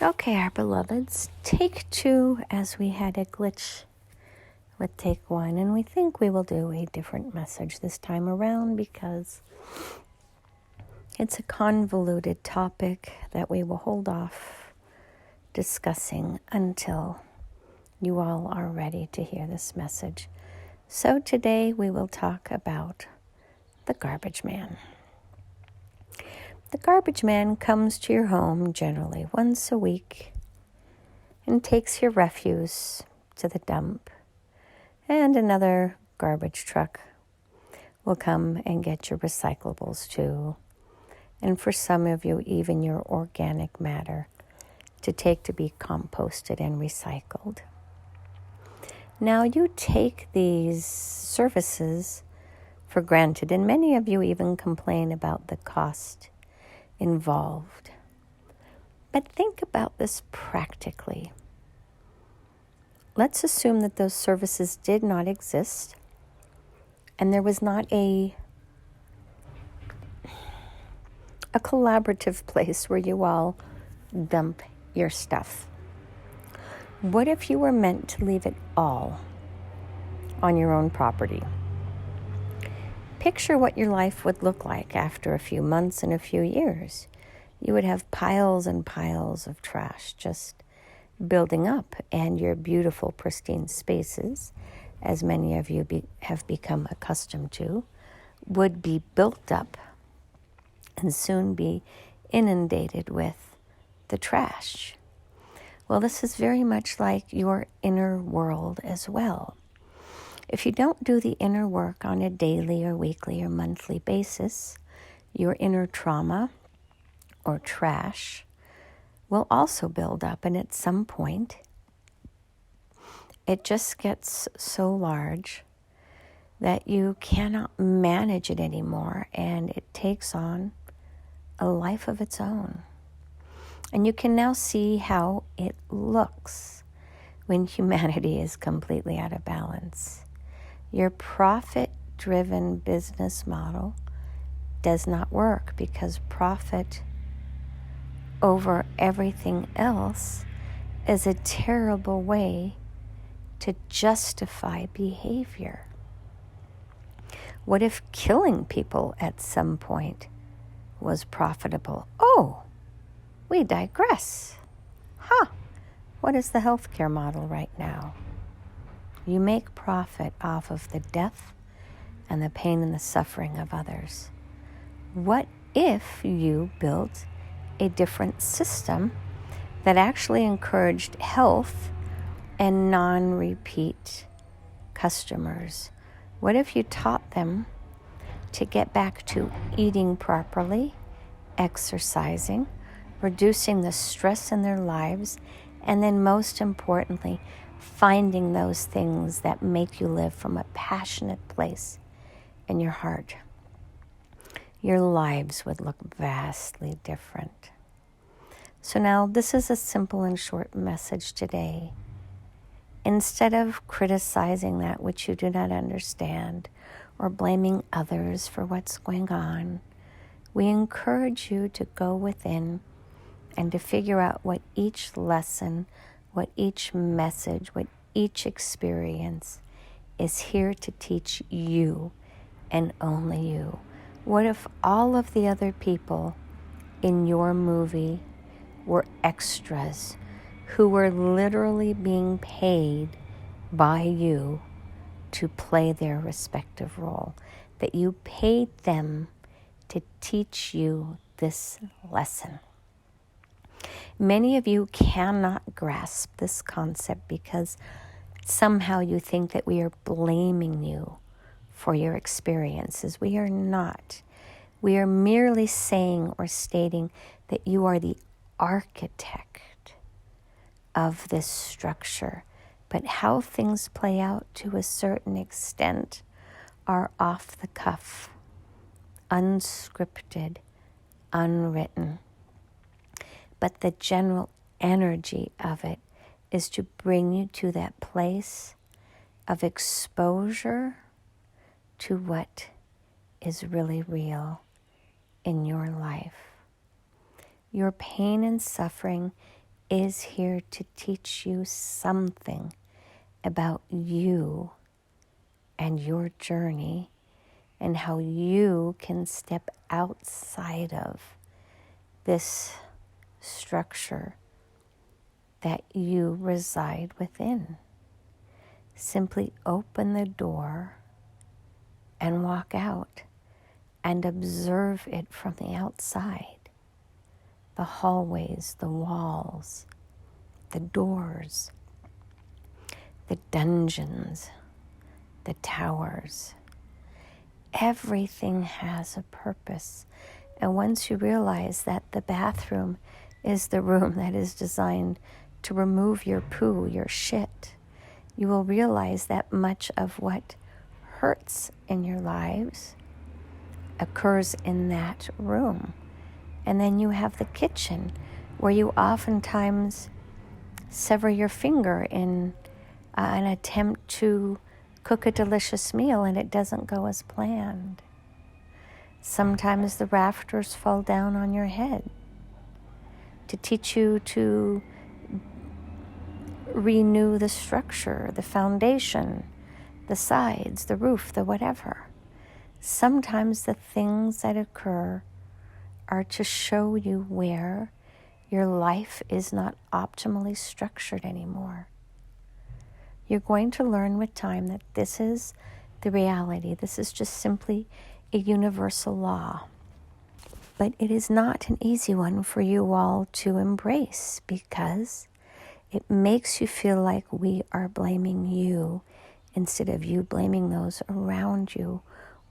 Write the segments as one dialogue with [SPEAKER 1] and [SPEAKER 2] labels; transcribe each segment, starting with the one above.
[SPEAKER 1] Okay, our beloveds, take two, as we had a glitch with take one, and we think we will do a different message this time around because it's a convoluted topic that we will hold off discussing until you all are ready to hear this message. So today we will talk about the garbage man. The garbage man comes to your home generally once a week and takes your refuse to the dump, and another garbage truck will come and get your recyclables too, and for some of you, even your organic matter to take to be composted and recycled. Now you take these services for granted, and many of you even complain about the cost involved. But think about this practically. Let's assume that those services did not exist and there was not a collaborative place where you all dump your stuff. What if you were meant to leave it all on your own property? Picture what your life would look like after a few months and a few years. You would have piles and piles of trash just building up, and your beautiful, pristine spaces, as many of you have become accustomed to, would be built up and soon be inundated with the trash. Well, this is very much like your inner world as well. If you don't do the inner work on a daily or weekly or monthly basis, your inner trauma or trash will also build up, and at some point it just gets so large that you cannot manage it anymore, and it takes on a life of its own. And you can now see how it looks when humanity is completely out of balance. Your profit-driven business model does not work because profit over everything else is a terrible way to justify behavior. What if killing people at some point was profitable? Oh, we digress. What is the healthcare model right now? You make profit off of the death and the pain and the suffering of others. What if you built a different system that actually encouraged health and non-repeat customers? What if you taught them to get back to eating properly, exercising, reducing the stress in their lives, and then most importantly, finding those things that make you live from a passionate place in your heart? Your lives would look vastly different. So now this is a simple and short message today. Instead of criticizing that which you do not understand or blaming others for what's going on, we encourage you to go within and to figure out what each lesson, what each message, what each experience is here to teach you and only you. What if all of the other people in your movie were extras who were literally being paid by you to play their respective role? That you paid them to teach you this lesson. Many of you cannot grasp this concept because somehow you think that we are blaming you for your experiences. We are not. We are merely saying or stating that you are the architect of this structure. But how things play out to a certain extent are off the cuff, unscripted, unwritten. But the general energy of it is to bring you to that place of exposure to what is really real in your life. Your pain and suffering is here to teach you something about you and your journey and how you can step outside of this structure that you reside within. Simply open the door and walk out and observe it from the outside. The hallways, the walls, the doors, the dungeons, the towers. Everything has a purpose. And once you realize that the bathroom is the room that is designed to remove your poo, your shit, you will realize that much of what hurts in your lives occurs in that room. And then you have the kitchen, where you oftentimes sever your finger in an attempt to cook a delicious meal and it doesn't go as planned. Sometimes the rafters fall down on your head to teach you to renew the structure, the foundation, the sides, the roof, the whatever. Sometimes the things that occur are to show you where your life is not optimally structured anymore. You're going to learn with time that this is the reality. This is just simply a universal law. But it is not an easy one for you all to embrace, because it makes you feel like we are blaming you instead of you blaming those around you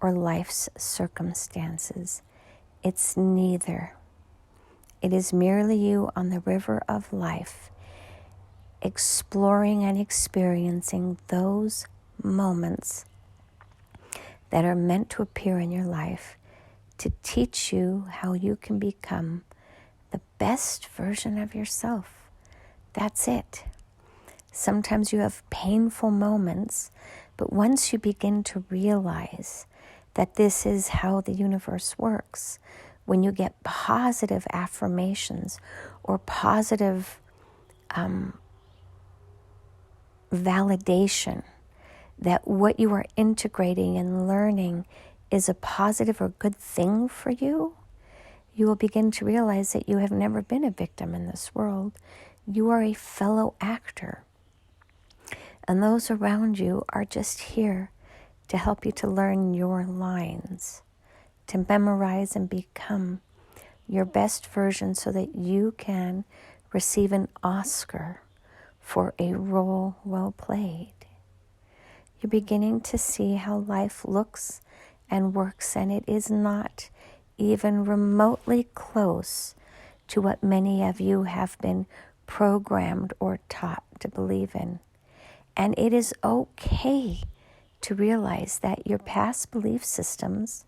[SPEAKER 1] or life's circumstances. It's neither. It is merely you on the river of life, exploring and experiencing those moments that are meant to appear in your life to teach you how you can become the best version of yourself. That's it. Sometimes you have painful moments, but once you begin to realize that this is how the universe works, when you get positive affirmations or positive validation that what you are integrating and learning is a positive or good thing for you, you will begin to realize that you have never been a victim in this world. You are a fellow actor. And those around you are just here to help you to learn your lines, to memorize and become your best version so that you can receive an Oscar for a role well played. You're beginning to see how life looks and works, and it is not even remotely close to what many of you have been programmed or taught to believe in. And it is okay to realize that your past belief systems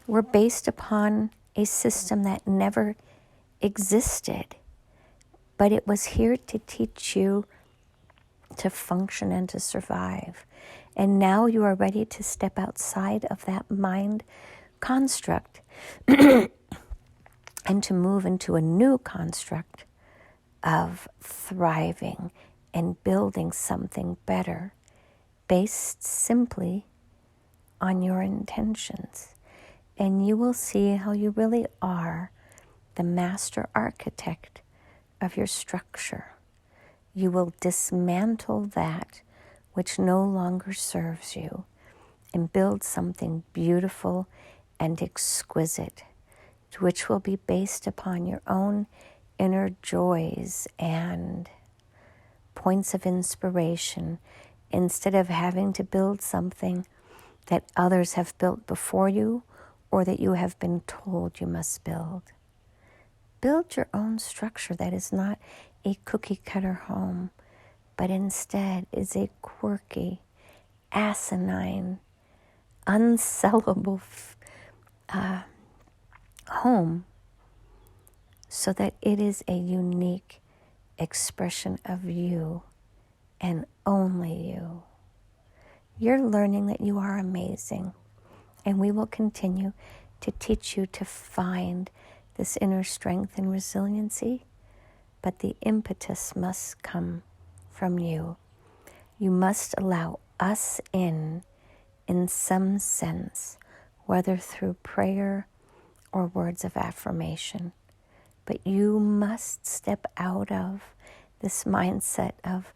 [SPEAKER 1] were based upon a system that never existed, but it was here to teach you to function and to survive. And now you are ready to step outside of that mind construct and to move into a new construct of thriving and building something better based simply on your intentions. And you will see how you really are the master architect of your structure. You will dismantle that which no longer serves you and build something beautiful and exquisite, which will be based upon your own inner joys and points of inspiration, instead of having to build something that others have built before you or that you have been told you must build. Build your own structure that is not a cookie-cutter home, but instead is a quirky, asinine, unsellable home, so that it is a unique expression of you and only you. You're learning that you are amazing, and we will continue to teach you to find this inner strength and resiliency but the impetus must come from you. You must allow us in some sense, whether through prayer or words of affirmation. But you must step out of this mindset of,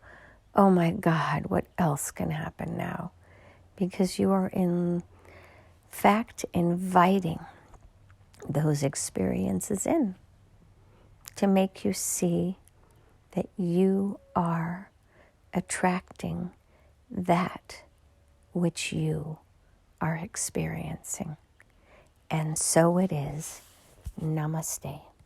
[SPEAKER 1] oh my God, what else can happen now? Because you are in fact inviting those experiences in to make you see that you are attracting that which you are experiencing. And so it is. Namaste.